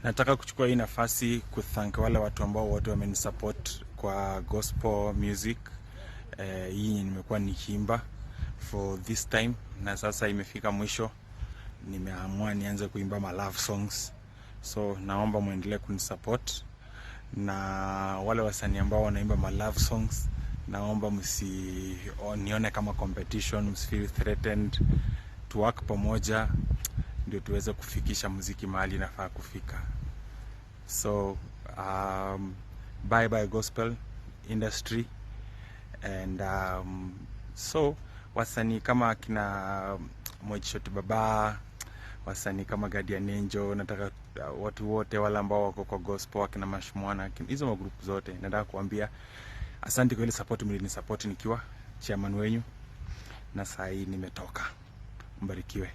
Nataka kuchukua hii nafasi kuthank wale watu ambao wote wamenisupport kwa gospel music. Hii nimekuwa nikiimba for this time na sasa imefika mwisho. Nimeamua nianze kuimba ma love songs. So naomba muendelee kunisupport, na wale wasanii ambao wanaimba ma love songs naomba msinione kama competition, msifeel threatened. To work pamoja ndio tuweze kufikisha muziki mahali nafaa kufika. So bye bye gospel industry. And so wasanii kama kina Mochoti Baba, wasanii kama Guardian Angel, nataka watu wote wale ambao wako kwa gospel, wakina Mashmwana, hizo magroup zote, nataka kuambia asante kwa ile support mlinisupport nikiwa chairman wenyu, na sasa hii nimetoka. Mbarikiwe.